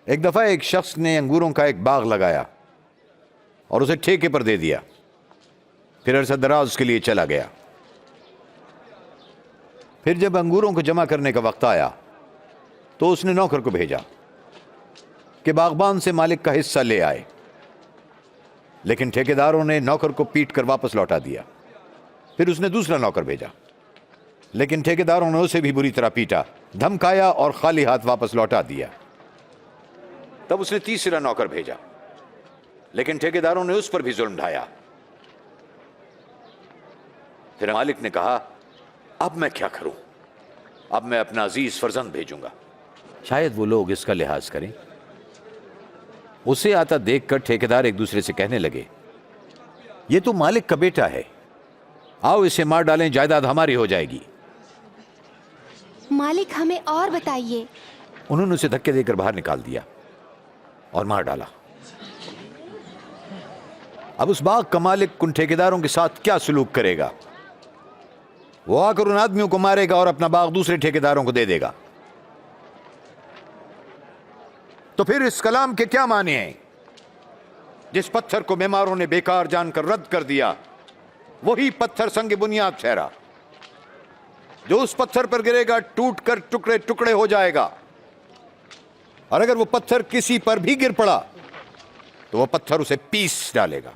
ایک دفعہ ایک شخص نے انگوروں کا ایک باغ لگایا اور اسے ٹھیکے پر دے دیا، پھر عرصہ دراز کے لیے چلا گیا۔ پھر جب انگوروں کو جمع کرنے کا وقت آیا تو اس نے نوکر کو بھیجا کہ باغبان سے مالک کا حصہ لے آئے، لیکن ٹھیکیداروں نے نوکر کو پیٹ کر واپس لوٹا دیا۔ پھر اس نے دوسرا نوکر بھیجا، لیکن ٹھیکیداروں نے اسے بھی بری طرح پیٹا، دھمکایا اور خالی ہاتھ واپس لوٹا دیا۔ تب اس نے تیسرا نوکر بھیجا، لیکن ٹھیکیداروں نے اس پر بھی ظلم ڈھایا۔ پھر مالک نے کہا اب میں کیا کروں، اب میں اپنا عزیز فرزند بھیجوں گا، شاید وہ لوگ اس کا لحاظ کریں۔ اسے آتا دیکھ کر ٹھیکیدار ایک دوسرے سے کہنے لگے یہ تو مالک کا بیٹا ہے، آؤ اسے مار ڈالیں، جائیداد ہماری ہو جائے گی۔ مالک ہمیں اور بتائیے۔ انہوں نے اسے دھکے دے کر باہر نکال دیا اور مار ڈالا۔ اب اس باغ کا مالک ان ٹھیکیداروں کے ساتھ کیا سلوک کرے گا؟ وہ آ کر ان آدمیوں کو مارے گا اور اپنا باغ دوسرے ٹھیکیداروں کو دے دے گا۔ تو پھر اس کلام کے کیا معنی ہیں؟ جس پتھر کو معماروں نے بیکار جان کر رد کر دیا، وہی پتھر سنگ بنیاد ٹھہرا۔ جو اس پتھر پر گرے گا ٹوٹ کر ٹکڑے ٹکڑے ہو جائے گا، اور اگر وہ پتھر کسی پر بھی گر پڑا تو وہ پتھر اسے پیس ڈالے گا۔